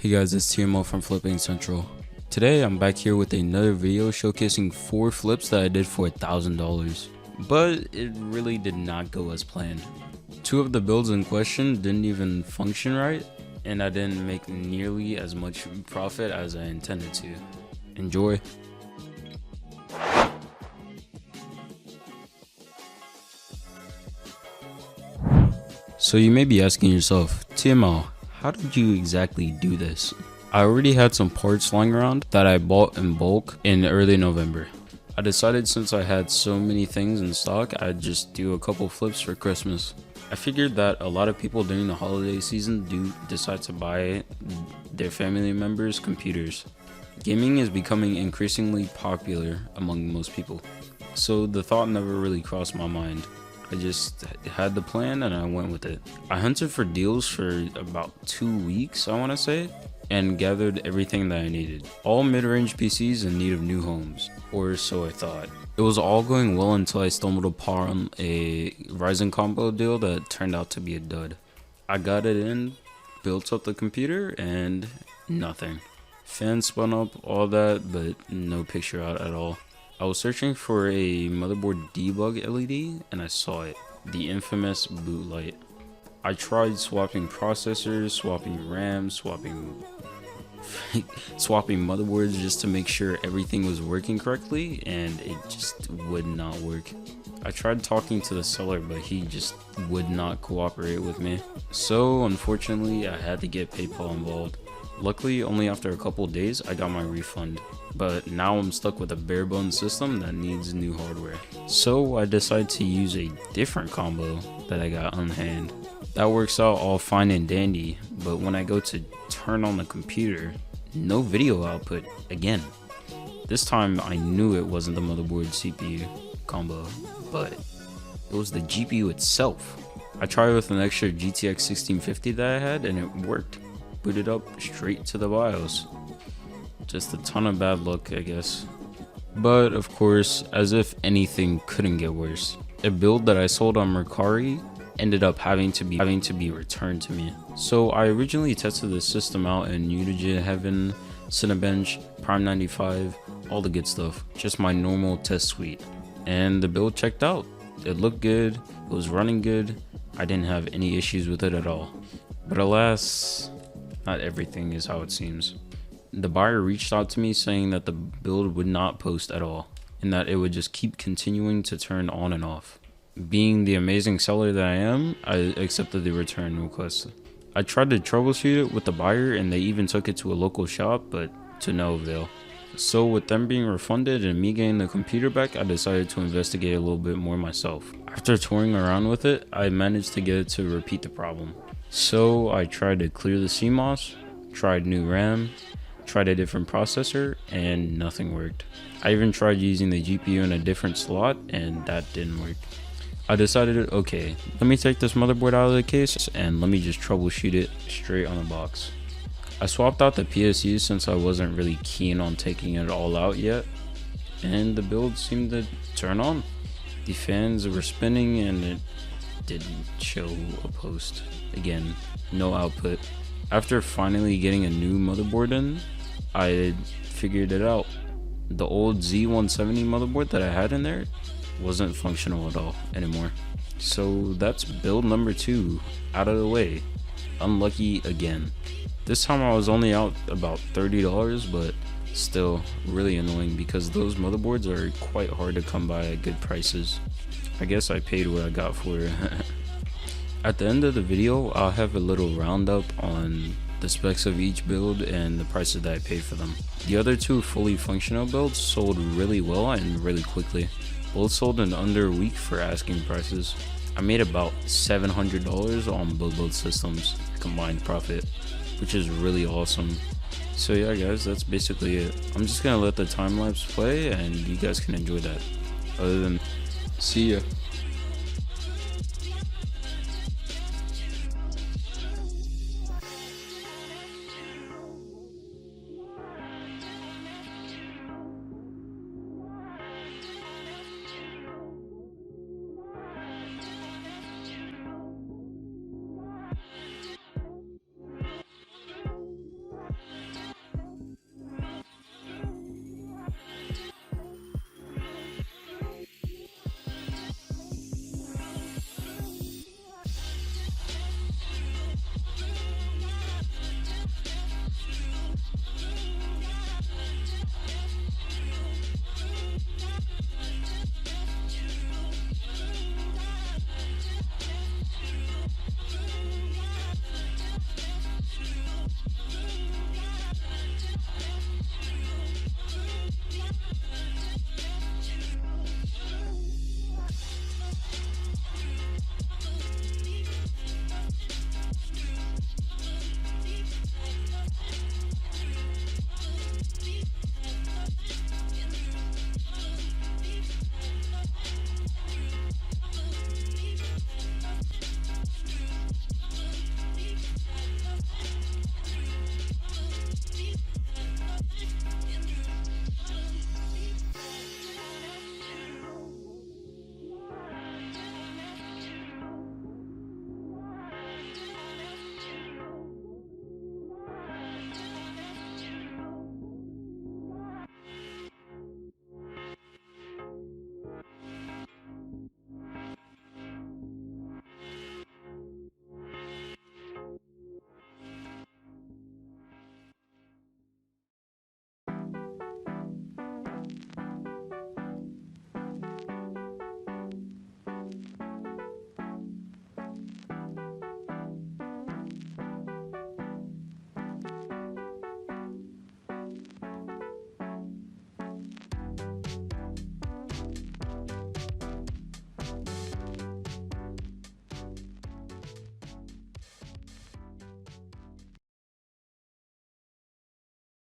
Hey guys, it's TMO from Flipping Central. Today I'm back here with another video showcasing 4 flips that I did for $1,000. But it really did not go as planned. 2 of the builds in question didn't even function right, and I didn't make nearly as much profit as I intended to. Enjoy! So you may be asking yourself, TMO, how did you exactly do this? I already had some parts lying around that I bought in bulk in early November. I decided since I had so many things in stock, I'd just do a couple flips for Christmas. I figured that a lot of people during the holiday season do decide to buy their family members computers. Gaming is becoming increasingly popular among most people, so the thought never really crossed my mind. I just had the plan and I went with it. I hunted for deals for about 2 weeks, I want to say, and gathered everything that I needed. All mid-range PCs in need of new homes, or so I thought. It was all going well until I stumbled upon a Ryzen combo deal that turned out to be a dud. I got it in, built up the computer, and nothing. Fan spun up, all that, but no picture out at all. I was searching for a motherboard debug LED and I saw it, the infamous boot light. I tried swapping processors, swapping RAM, swapping motherboards just to make sure everything was working correctly, and it just would not work. I tried talking to the seller, but he just would not cooperate with me. So unfortunately, I had to get PayPal involved. Luckily, only after a couple days, I got my refund. But now I'm stuck with a bare bones system that needs new hardware. So I decided to use a different combo that I got on hand. That works out all fine and dandy, but when I go to turn on the computer, no video output again. This time I knew it wasn't the motherboard CPU combo, but it was the GPU itself. I tried with an extra GTX 1650 that I had and it worked. Booted up straight to the BIOS. Just a ton of bad luck, I guess. But of course, as if anything couldn't get worse, a build that I sold on Mercari ended up having to be returned to me. So I originally tested the system out in Unigine Heaven, Cinebench, Prime 95, all the good stuff. Just my normal test suite. And the build checked out. It looked good, it was running good, I didn't have any issues with it at all. But alas, not everything is how it seems. The buyer reached out to me saying that the build would not post at all, and that it would just keep continuing to turn on and off. Being the amazing seller that I am, I accepted the return request. I tried to troubleshoot it with the buyer and they even took it to a local shop, but to no avail. So with them being refunded and me getting the computer back, I decided to investigate a little bit more myself. After touring around with it, I managed to get it to repeat the problem. So I tried to clear the CMOS, tried new RAM, tried a different processor, and nothing worked. I even tried using the GPU in a different slot and that didn't work. I decided, okay, let me take this motherboard out of the case and let me just troubleshoot it straight on the box. I swapped out the PSU since I wasn't really keen on taking it all out yet, and the build seemed to turn on. The fans were spinning and it didn't show a post. Again, no output. After finally getting a new motherboard in, I figured it out. The old Z170 motherboard that I had in there wasn't functional at all anymore. So that's build number 2 out of the way. Unlucky again. This time I was only out about $30, but still really annoying because those motherboards are quite hard to come by at good prices. I guess I paid what I got for it. At the end of the video, I'll have a little roundup on the specs of each build and the prices that I paid for them. The other 2 fully functional builds sold really well and really quickly. Both sold in under a week for asking prices. I made about $700 on both systems, combined profit, which is really awesome. So yeah guys, that's basically it. I'm just gonna let the time lapse play and you guys can enjoy that. Other than, see ya.